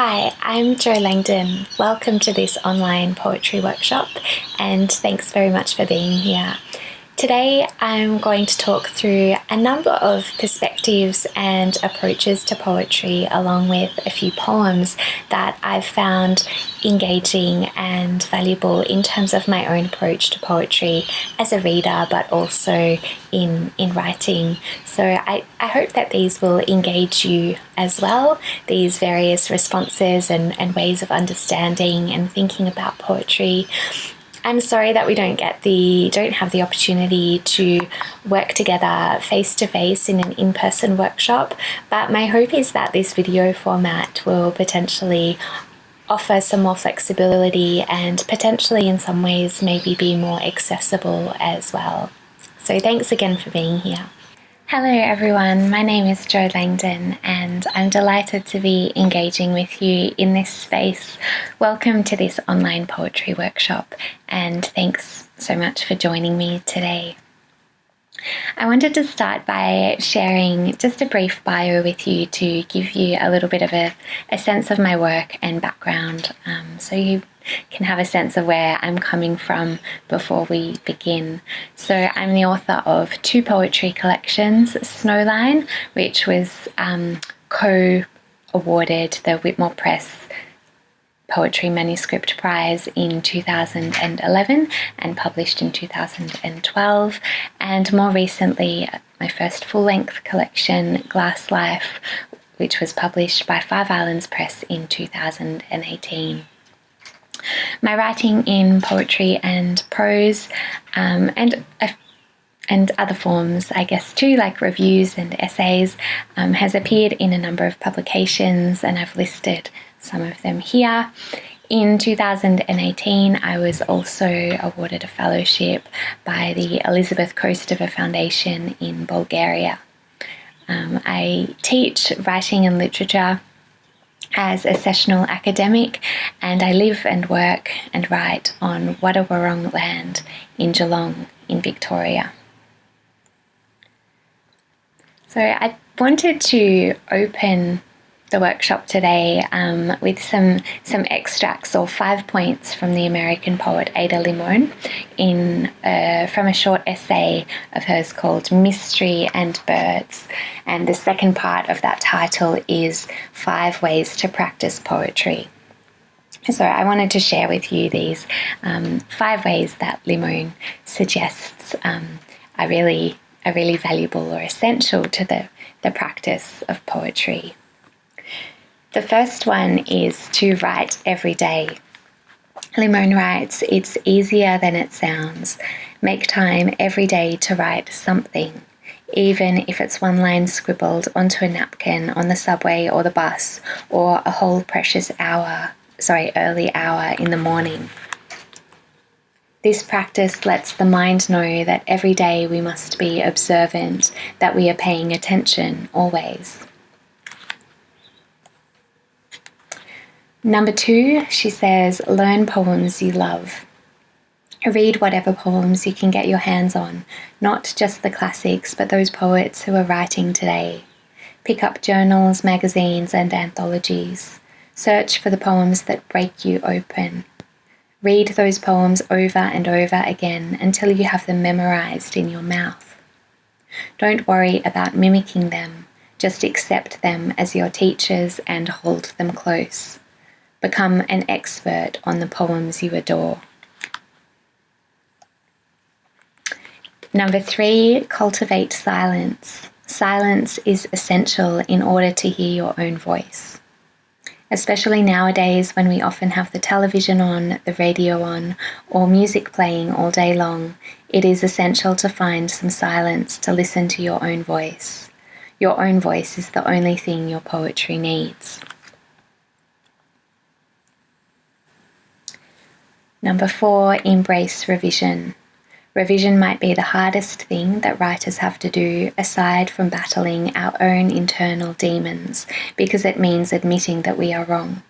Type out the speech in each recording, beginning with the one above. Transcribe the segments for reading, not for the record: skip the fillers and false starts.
Hi, I'm Jo Langdon. Welcome to this online poetry workshop, and thanks very much for being here. Today I'm going to talk through a number of perspectives and approaches to poetry, along with a few poems that I've found engaging and valuable in terms of my own approach to poetry as a reader, but also in writing. So I hope that these will engage you as well, these various responses and ways of understanding and thinking about poetry. I'm sorry that we don't have the opportunity to work together face to face in an in-person workshop, but my hope is that this video format will potentially offer some more flexibility and potentially in some ways maybe be more accessible as well. So thanks again for being here. Hello everyone, my name is Jo Langdon and I'm delighted to be engaging with you in this space. Welcome to this online poetry workshop and thanks so much for joining me today. I wanted to start by sharing just a brief bio with you to give you a little bit of a sense of my work and background, so you can have a sense of where I'm coming from before we begin. So I'm the author of two poetry collections, Snowline, which was co-awarded the Whitmore Press Poetry Manuscript Prize in 2011 and published in 2012, and more recently my first full-length collection, Glass Life, which was published by Five Islands Press in 2018. My writing in poetry and prose and other forms, I guess too, like reviews and essays, has appeared in a number of publications, and I've listed some of them here. In 2018, I was also awarded a fellowship by the Elizabeth Kostova Foundation in Bulgaria. I teach writing and literature as a sessional academic, and I live and work and write on Wadawurrung land in Geelong in Victoria. So I wanted to open the workshop today with some extracts or 5 points from the American poet Ada Limón from a short essay of hers called Mystery and Birds. And the second part of that title is 5 Ways to Practice Poetry. So I wanted to share with you these 5 ways that Limón suggests are really valuable or essential to the practice of poetry. The first one is to write every day. Limón writes, "It's easier than it sounds. Make time every day to write something, even if it's one line scribbled onto a napkin on the subway or the bus, or a whole precious early hour in the morning." This practice lets the mind know that every day we must be observant, that we are paying attention always. Number 2, she says, learn poems you love. Read whatever poems you can get your hands on, not just the classics, but those poets who are writing today. Pick up journals, magazines, and anthologies. Search for the poems that break you open. Read those poems over and over again until you have them memorized in your mouth. Don't worry about mimicking them, just accept them as your teachers and hold them close. Become an expert on the poems you adore. Number 3, cultivate silence. Silence is essential in order to hear your own voice. Especially nowadays when we often have the television on, the radio on, or music playing all day long, it is essential to find some silence to listen to your own voice. Your own voice is the only thing your poetry needs. Number 4, embrace revision. Revision might be the hardest thing that writers have to do aside from battling our own internal demons, because it means admitting that we are wrong.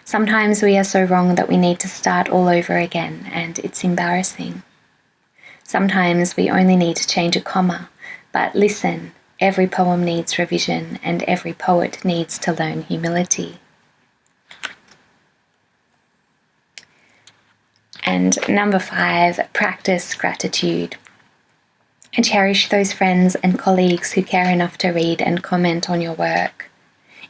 Sometimes we are so wrong that we need to start all over again, and it's embarrassing. Sometimes we only need to change a comma, but listen, every poem needs revision and every poet needs to learn humility. And number 5, practice gratitude. And cherish those friends and colleagues who care enough to read and comment on your work.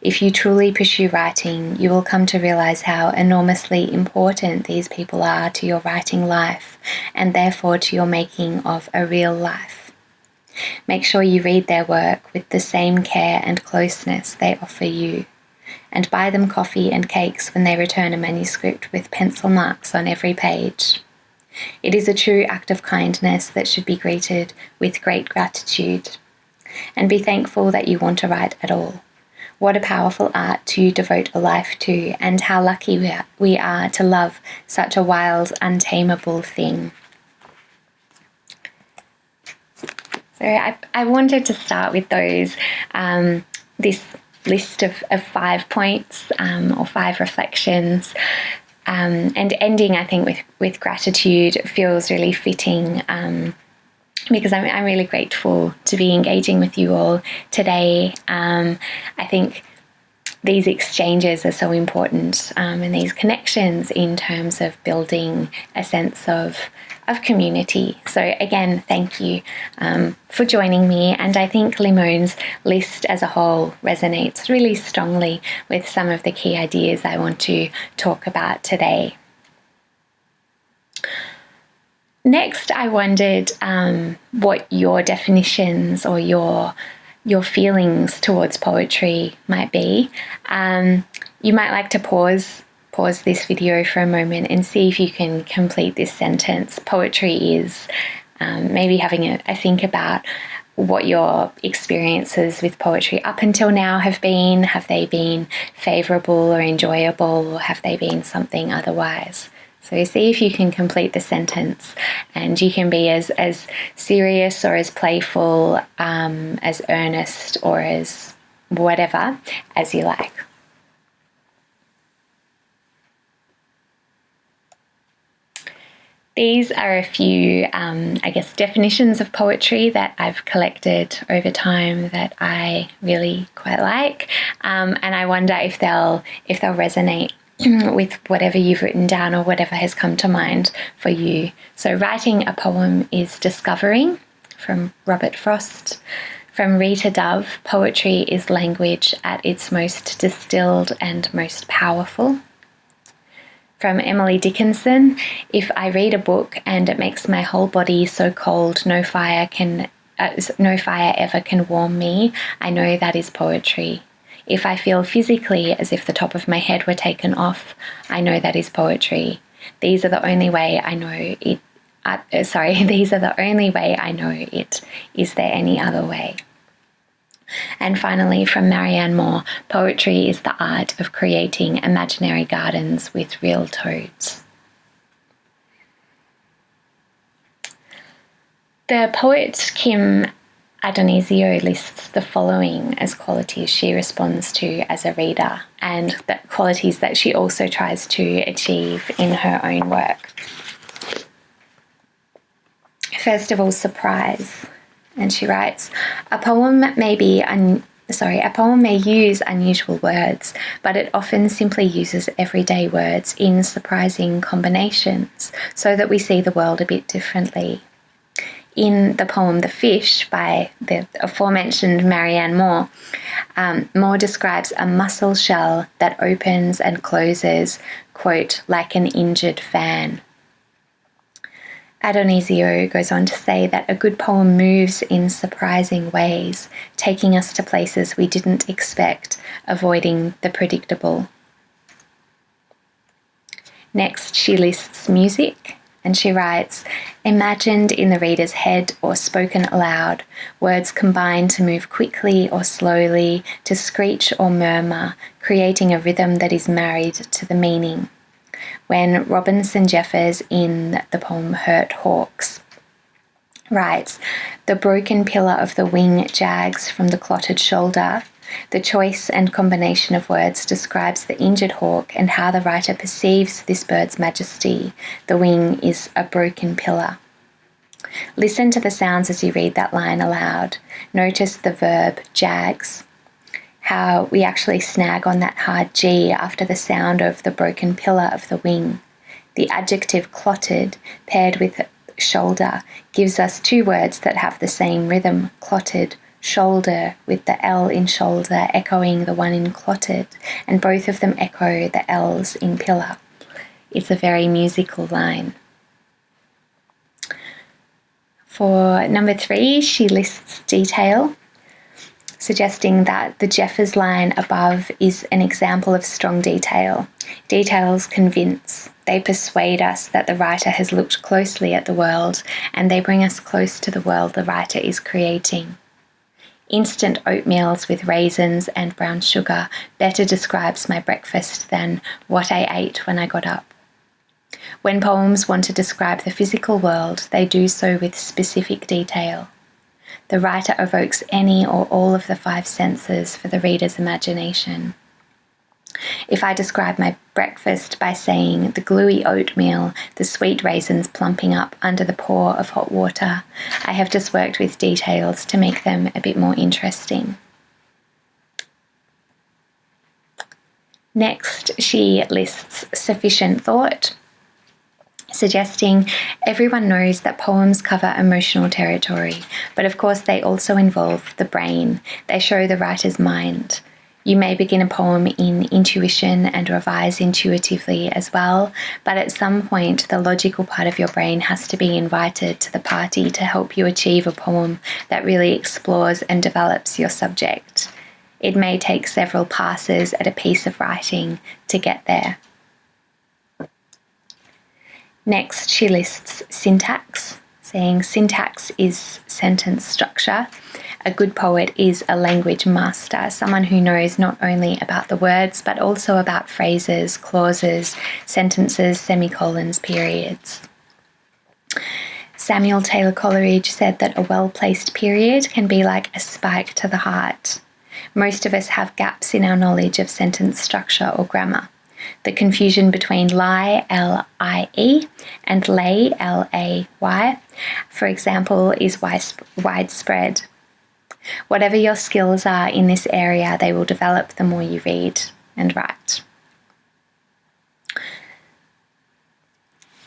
If you truly pursue writing, you will come to realize how enormously important these people are to your writing life, and therefore to your making of a real life. Make sure you read their work with the same care and closeness they offer you, and buy them coffee and cakes when they return a manuscript with pencil marks on every page. It is a true act of kindness that should be greeted with great gratitude. And be thankful that you want to write at all. What a powerful art to devote a life to, and how lucky we are to love such a wild, untamable thing. So I wanted to start with those, this list of 5 points or 5 reflections. And ending, I think, with gratitude feels really fitting because I'm really grateful to be engaging with you all today. I think these exchanges are so important and these connections in terms of building a sense of community. So again, thank you for joining me. And I think Limon's list as a whole resonates really strongly with some of the key ideas I want to talk about today. Next, I wondered what your definitions or your feelings towards poetry might be. You might like to pause this video for a moment and see if you can complete this sentence. Poetry is, maybe having a think about what your experiences with poetry up until now have been. Have they been favourable or enjoyable, or have they been something otherwise? So see if you can complete the sentence, and you can be as serious or as playful, as earnest or as whatever as you like. These are a few, definitions of poetry that I've collected over time that I really quite like, and I wonder if they'll resonate with whatever you've written down or whatever has come to mind for you. So writing a poem is discovering, from Robert Frost. From Rita Dove, poetry is language at its most distilled and most powerful. From Emily Dickinson, if I read a book and it makes my whole body so cold no fire ever can warm me, I know that is poetry. If I feel physically as if the top of my head were taken off, I know that is poetry. These are the only way I know it. These are the only way I know it. Is there any other way? And finally, from Marianne Moore, poetry is the art of creating imaginary gardens with real toads. The poet Kim Adonisio lists the following as qualities she responds to as a reader, and the qualities that she also tries to achieve in her own work. First of all, surprise. And she writes, a poem may use unusual words, but it often simply uses everyday words in surprising combinations so that we see the world a bit differently. In the poem The Fish by the aforementioned Marianne Moore, Moore describes a mussel shell that opens and closes, quote, like an injured fan. Adonisio goes on to say that a good poem moves in surprising ways, taking us to places we didn't expect, avoiding the predictable. Next, she lists music. And she writes, imagined in the reader's head or spoken aloud, words combine to move quickly or slowly, to screech or murmur, creating a rhythm that is married to the meaning. When Robinson Jeffers in the poem Hurt Hawks writes, the broken pillar of the wing jags from the clotted shoulder. The choice and combination of words describes the injured hawk and how the writer perceives this bird's majesty. The wing is a broken pillar. Listen to the sounds as you read that line aloud. Notice the verb jags, how we actually snag on that hard G after the sound of the broken pillar of the wing. The adjective clotted, paired with shoulder, gives us two words that have the same rhythm, clotted, shoulder, with the L in shoulder echoing the one in clotted, and both of them echo the L's in pillar. It's a very musical line. For number 3, she lists detail, suggesting that the Jeffers line above is an example of strong detail. Details convince. They persuade us that the writer has looked closely at the world, and they bring us close to the world the writer is creating. Instant oatmeals with raisins and brown sugar better describes my breakfast than what I ate when I got up. When poems want to describe the physical world, they do so with specific detail. The writer evokes any or all of the 5 senses for the reader's imagination. If I describe my breakfast by saying the gluey oatmeal, the sweet raisins plumping up under the pour of hot water, I have just worked with details to make them a bit more interesting. Next, she lists sufficient thought, suggesting everyone knows that poems cover emotional territory, but of course they also involve the brain. They show the writer's mind. You may begin a poem in intuition and revise intuitively as well, but at some point the logical part of your brain has to be invited to the party to help you achieve a poem that really explores and develops your subject. It may take several passes at a piece of writing to get there. Next, she lists syntax, saying syntax is sentence structure. A good poet is a language master, someone who knows not only about the words, but also about phrases, clauses, sentences, semicolons, periods. Samuel Taylor Coleridge said that a well-placed period can be like a spike to the heart. Most of us have gaps in our knowledge of sentence structure or grammar. The confusion between lie, L-I-E, and lay, L-A-Y, for example, is widespread. Whatever your skills are in this area, they will develop the more you read and write.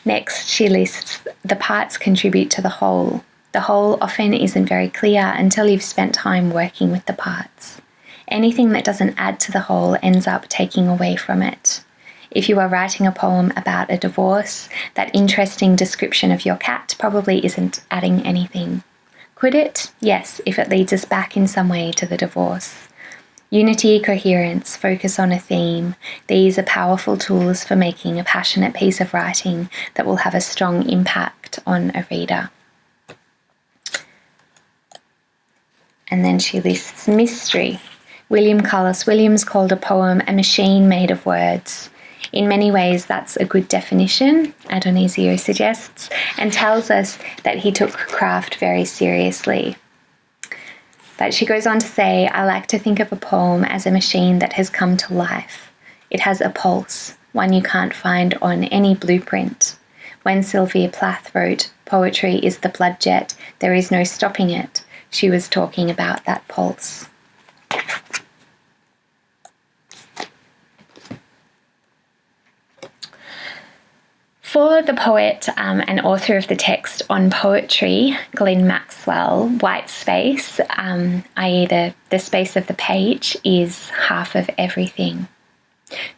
Next, she lists the parts contribute to the whole. The whole often isn't very clear until you've spent time working with the parts. Anything that doesn't add to the whole ends up taking away from it. If you are writing a poem about a divorce, that interesting description of your cat probably isn't adding anything. Could it? Yes, if it leads us back in some way to the divorce. Unity, coherence, focus on a theme. These are powerful tools for making a passionate piece of writing that will have a strong impact on a reader. And then she lists mystery. William Carlos Williams called a poem a machine made of words. In many ways, that's a good definition, Adonisio suggests, and tells us that he took craft very seriously. But she goes on to say, I like to think of a poem as a machine that has come to life. It has a pulse, one you can't find on any blueprint. When Sylvia Plath wrote, "Poetry is the blood jet, there is no stopping it," she was talking about that pulse. For the poet and author of the text on poetry, Glenn Maxwell, white space, i.e. the space of the page, is half of everything.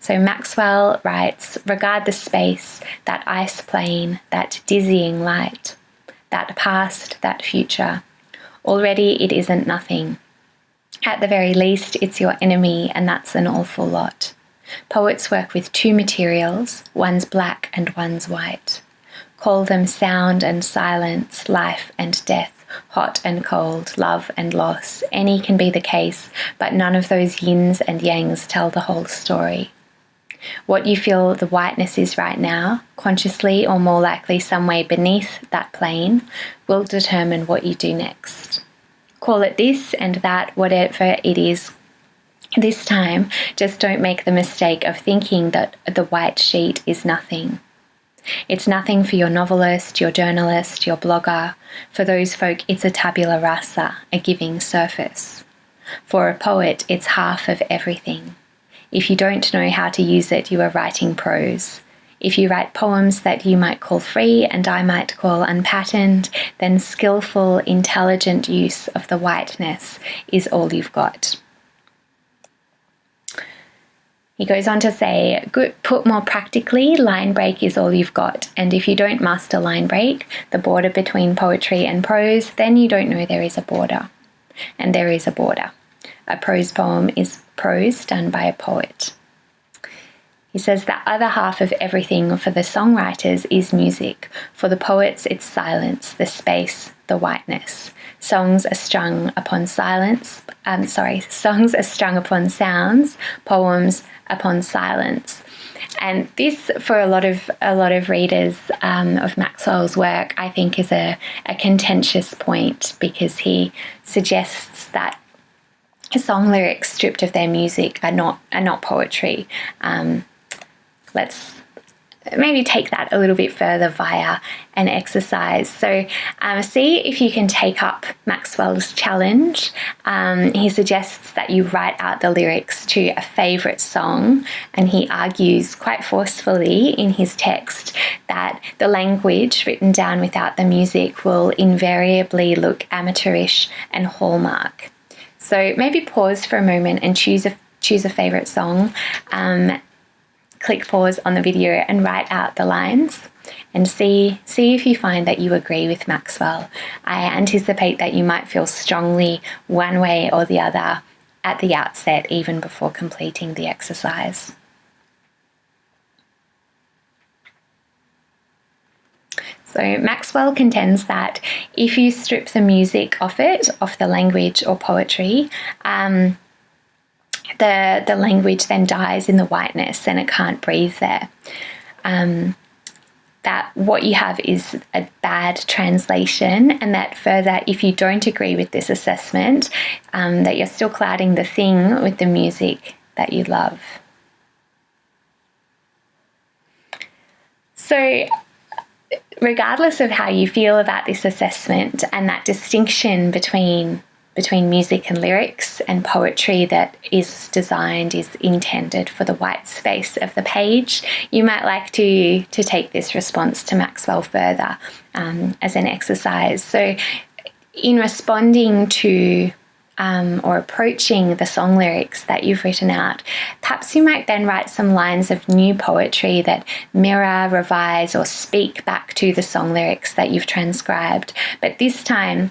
So Maxwell writes, regard the space, that ice plane, that dizzying light, that past, that future. Already it isn't nothing. At the very least, it's your enemy, and that's an awful lot. Poets work with 2 materials, one's black and one's white. Call them sound and silence, life and death, hot and cold, love and loss. Any can be the case, but none of those yins and yangs tell the whole story. What you feel the whiteness is right now, consciously or more likely some way beneath that plane, will determine what you do next. Call it this and that, whatever it is. This time, just don't make the mistake of thinking that the white sheet is nothing. It's nothing for your novelist, your journalist, your blogger. For those folk, it's a tabula rasa, a giving surface. For a poet, it's half of everything. If you don't know how to use it, you are writing prose. If you write poems that you might call free and I might call unpatterned, then skillful, intelligent use of the whiteness is all you've got. He goes on to say, put more practically, line break is all you've got. And if you don't master line break, the border between poetry and prose, then you don't know there is a border. And there is a border. A prose poem is prose done by a poet. He says the other half of everything for the songwriters is music. For the poets, it's silence, the space, the whiteness. Songs are strung upon songs are strung upon sounds, poems upon silence. And this, for a lot of readers of Maxwell's work, I think is a contentious point, because he suggests that song lyrics stripped of their music are not poetry. Let's maybe take that a little bit further via an exercise. So see if you can take up Maxwell's challenge. He suggests that you write out the lyrics to a favourite song, and he argues quite forcefully in his text that the language written down without the music will invariably look amateurish and hallmark. So maybe pause for a moment and choose a favourite song. Click pause on the video and write out the lines and see if you find that you agree with Maxwell. I anticipate that you might feel strongly one way or the other at the outset, even before completing the exercise. So Maxwell contends that if you strip the music off the language or poetry, the language then dies in the whiteness and it can't breathe there. That what you have is a bad translation, and that further, if you don't agree with this assessment, that you're still clouding the thing with the music that you love. So regardless of how you feel about this assessment and that distinction between music and lyrics and poetry that is intended for the white space of the page, you might like to take this response to Maxwell further as an exercise. So in responding to or approaching the song lyrics that you've written out, perhaps you might then write some lines of new poetry that mirror, revise, or speak back to the song lyrics that you've transcribed. But this time,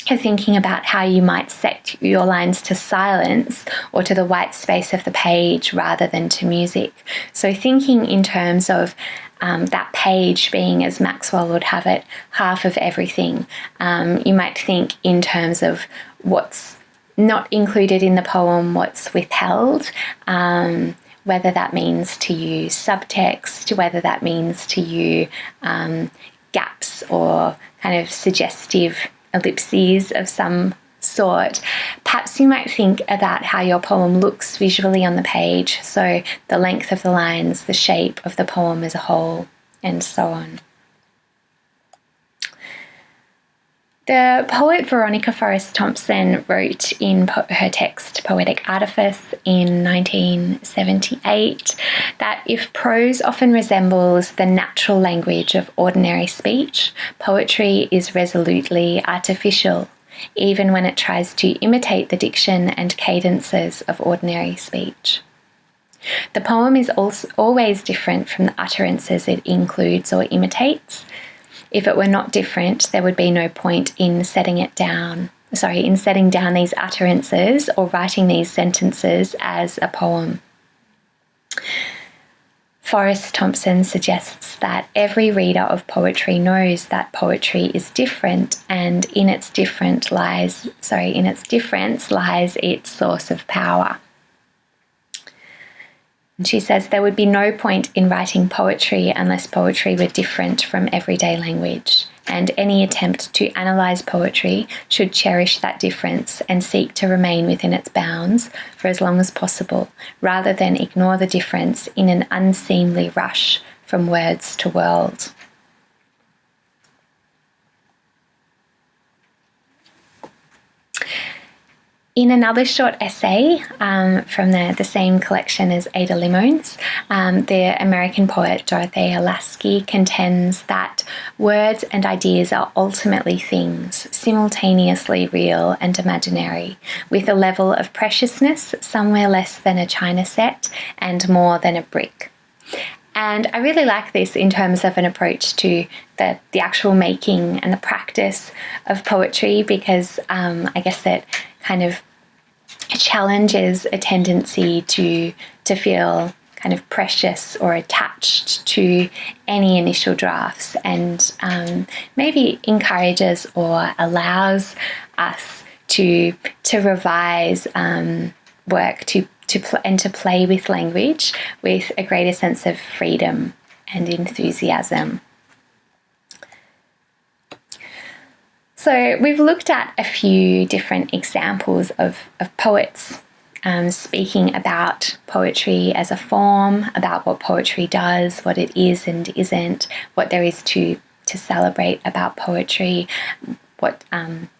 you're thinking about how you might set your lines to silence or to the white space of the page rather than to music. So thinking in terms of that page being, as Maxwell would have it, half of everything. You might think in terms of what's not included in the poem, what's withheld, whether that means to you subtext, whether that means to you gaps or kind of suggestive ellipses of some sort. Perhaps you might think about how your poem looks visually on the page, so the length of the lines, the shape of the poem as a whole, and so on. The poet Veronica Forrest Thompson wrote in her text Poetic Artifice in 1978 that if prose often resembles the natural language of ordinary speech, poetry is resolutely artificial, even when it tries to imitate the diction and cadences of ordinary speech. The poem is also always different from the utterances it includes or imitates. If it were not different, there would be no point in setting down these utterances or writing these sentences as a poem. Forrest Thompson suggests that every reader of poetry knows that poetry is different, and in its difference lies its source of power. And she says there would be no point in writing poetry unless poetry were different from everyday language, and any attempt to analyse poetry should cherish that difference and seek to remain within its bounds for as long as possible, rather than ignore the difference in an unseemly rush from words to world. In another short essay from the same collection as Ada Limon's, the American poet Dorothy Porter contends that words and ideas are ultimately things, simultaneously real and imaginary, with a level of preciousness somewhere less than a china set and more than a brick. And I really like this in terms of an approach to the actual making and the practice of poetry, because I guess that kind of challenges a tendency to feel kind of precious or attached to any initial drafts, and maybe encourages or allows us to revise work, to play with language with a greater sense of freedom and enthusiasm. So we've looked at a few different examples of poets speaking about poetry as a form, about what poetry does, what it is and isn't, what there is to celebrate about poetry, what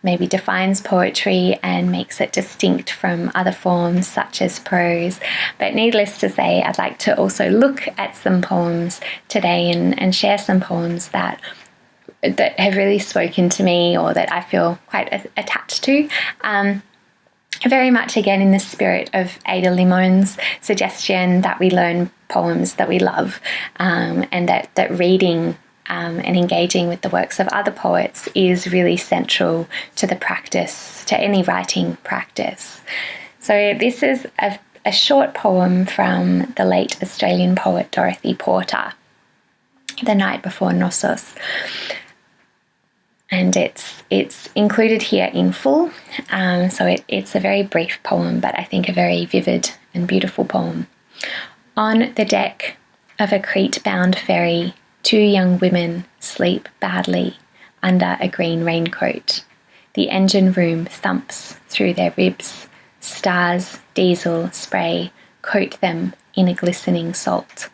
maybe defines poetry and makes it distinct from other forms such as prose. But needless to say, I'd like to also look at some poems today and share some poems that have really spoken to me, or that I feel quite attached to. Very much again in the spirit of Ada Limon's suggestion that we learn poems that we love, and that reading and engaging with the works of other poets is really central to the practice, to any writing practice. So this is a short poem from the late Australian poet Dorothy Porter, The Night Before Knossos. And it's included here in full, so it's a very brief poem, but I think a very vivid and beautiful poem. On the deck of a Crete-bound ferry, two young women sleep badly under a green raincoat. The engine room thumps through their ribs. Stars, diesel, spray coat them in a glistening salt.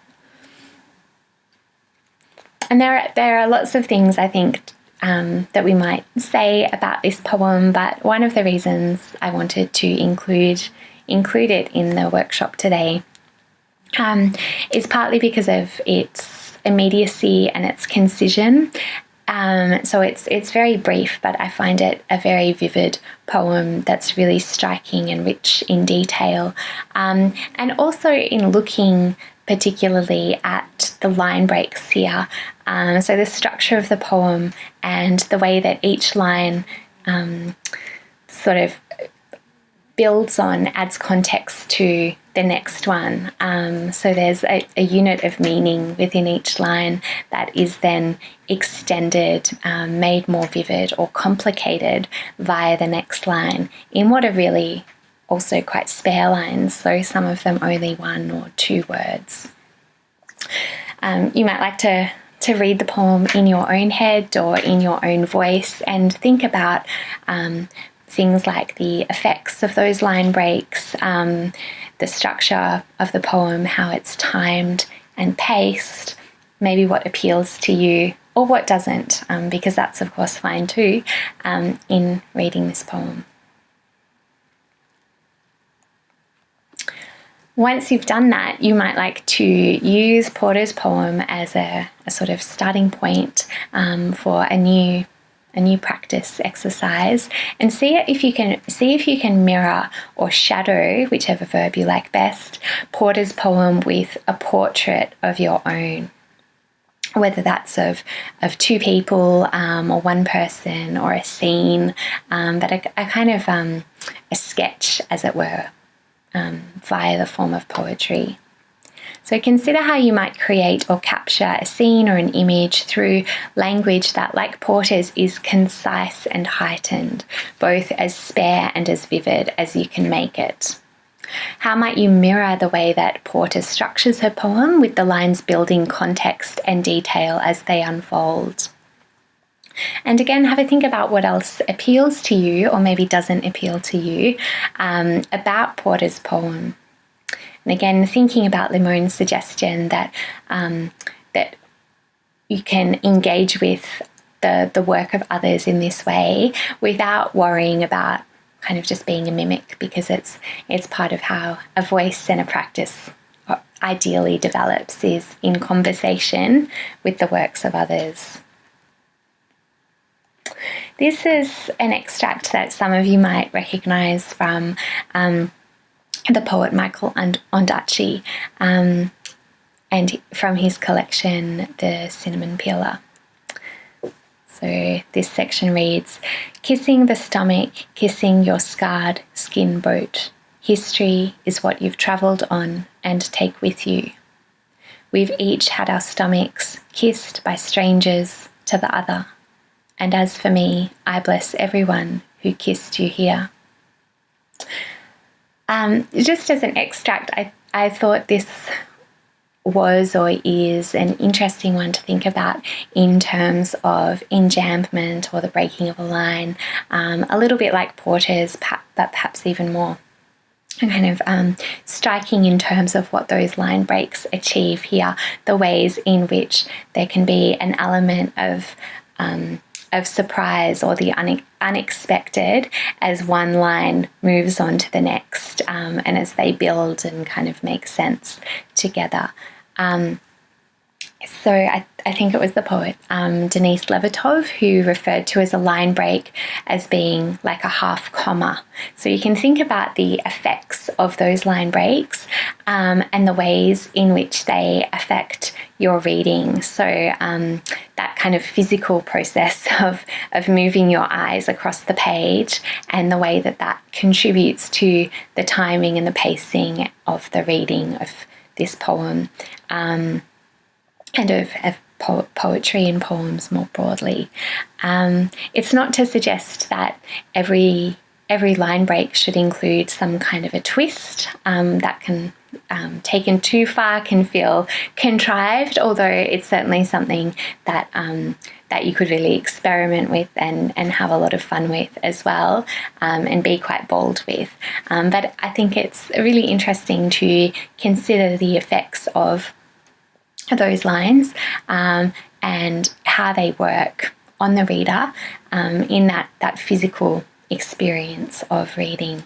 And there are lots of things, I think, that we might say about this poem, but one of the reasons I wanted to include it in the workshop today is partly because of its immediacy and its concision. So it's very brief, but I find it a very vivid poem that's really striking and rich in detail, and also in looking particularly at the line breaks here. So the structure of the poem and the way that each line sort of builds on, adds context to the next one. So there's a unit of meaning within each line that is then extended, made more vivid or complicated via the next line in what are really also quite spare lines, so some of them only one or two words. You might like to read the poem in your own head or in your own voice and think about things like the effects of those line breaks, the structure of the poem, how it's timed and paced, maybe what appeals to you or what doesn't, because that's of course fine too, in reading this poem. Once you've done that, you might like to use Porter's poem as a sort of starting point for a new practice exercise, and see if you can mirror or shadow, whichever verb you like best, Porter's poem with a portrait of your own, whether that's of two people or one person or a scene, but a kind of a sketch, as it were, via the form of poetry. So consider how you might create or capture a scene or an image through language that, like Porter's, is concise and heightened, both as spare and as vivid as you can make it. How might you mirror the way that Porter structures her poem, with the lines building context and detail as they unfold? And again, have a think about what else appeals to you or maybe doesn't appeal to you about Porter's poem. And again, thinking about Limon's suggestion that that you can engage with the work of others in this way without worrying about kind of just being a mimic, because it's part of how a voice and a practice ideally develops, is in conversation with the works of others. This is an extract that some of you might recognise from the poet Michael Ondaatje, and from his collection, The Cinnamon Peeler. So this section reads, "Kissing the stomach, kissing your scarred skin boat. History is what you've travelled on and take with you. We've each had our stomachs kissed by strangers to the other. And as for me, I bless everyone who kissed you here." Just as an extract, I thought this was or is an interesting one to think about in terms of enjambment or the breaking of a line, a little bit like Porter's, but perhaps even more kind of striking in terms of what those line breaks achieve here, the ways in which there can be an element of surprise or the unexpected as one line moves on to the next, and as they build and kind of make sense together. So I think it was the poet Denise Levertov who referred to as a line break as being like a half comma. So you can think about the effects of those line breaks and the ways in which they affect your reading. So that kind of physical process of moving your eyes across the page, and the way that contributes to the timing and the pacing of the reading of this poem, and of poetry and poems more broadly. It's not to suggest that every line break should include some kind of a twist that can, taken too far, can feel contrived, although it's certainly something that you could really experiment with and have a lot of fun with as well, and be quite bold with. But I think it's really interesting to consider the effects of those lines and how they work on the reader in that physical experience of reading.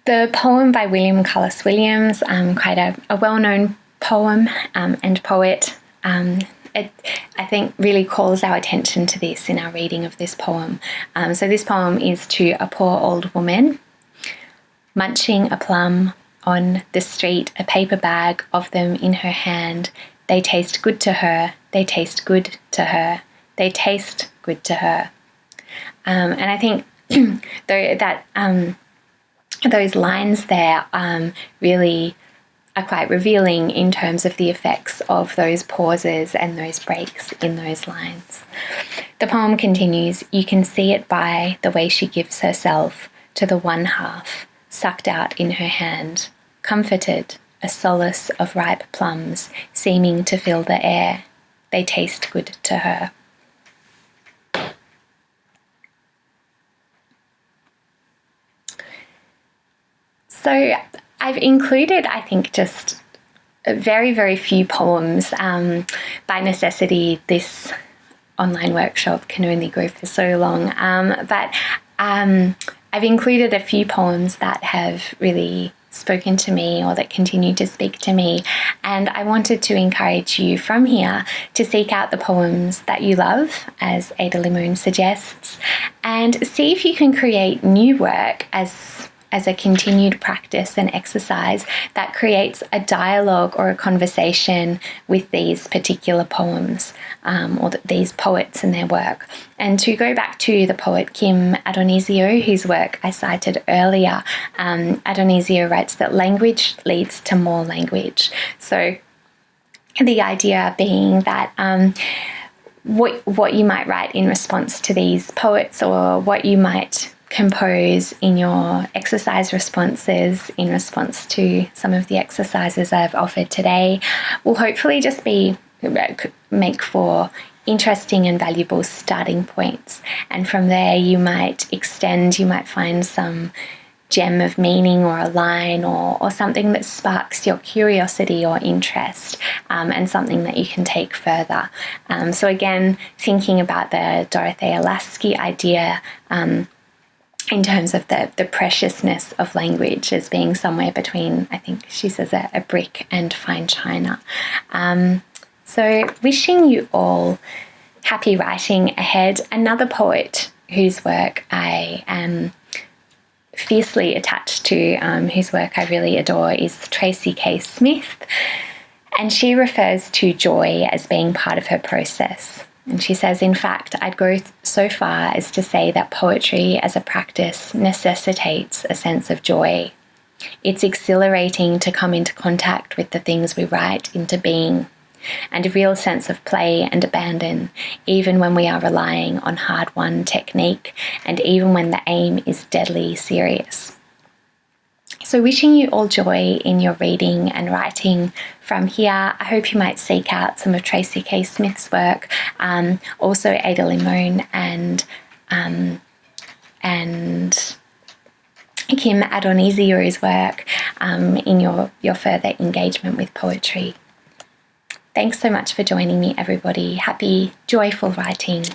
The poem by William Cullis Williams, quite a well-known poem and poet, it, I think, really calls our attention to this in our reading of this poem. So this poem is to a poor old woman munching a plum on the street, a paper bag of them in her hand. They taste good to her, they taste good to her, they taste good to her. And I think those lines there really are quite revealing in terms of the effects of those pauses and those breaks in those lines. The poem continues, "You can see it by the way she gives herself to the one half, sucked out in her hand, comforted, a solace of ripe plums seeming to fill the air. They taste good to her." So I've included, I think, just very, very few poems. By necessity, this online workshop can only go for so long. But I've included a few poems that have really spoken to me or that continue to speak to me. And I wanted to encourage you from here to seek out the poems that you love, as Ada Limón suggests, and see if you can create new work as a continued practice and exercise that creates a dialogue or a conversation with these particular poems, or these poets and their work. And to go back to the poet Kim Adonisio, whose work I cited earlier, Adonisio writes that language leads to more language. So the idea being that what you might write in response to these poets, or what you might compose in your exercise responses in response to some of the exercises I've offered today, will hopefully just make for interesting and valuable starting points. And from there you might extend, you might find some gem of meaning or a line or something that sparks your curiosity or interest, and something that you can take further. So again, thinking about the Dorothea Lasky idea in terms of the preciousness of language as being somewhere between, I think she says, a brick and fine china. So wishing you all happy writing ahead. Another poet whose work I am fiercely attached to, whose work I really adore, is Tracy K. Smith. And she refers to joy as being part of her process. And she says, in fact, I'd go so far as to say that poetry as a practice necessitates a sense of joy. It's exhilarating to come into contact with the things we write into being, and a real sense of play and abandon, even when we are relying on hard-won technique, and even when the aim is deadly serious. So wishing you all joy in your reading and writing from here. I hope you might seek out some of Tracy K. Smith's work, also Ada Limón and Kim Adoniziu's work in your further engagement with poetry. Thanks so much for joining me, everybody. Happy, joyful writing.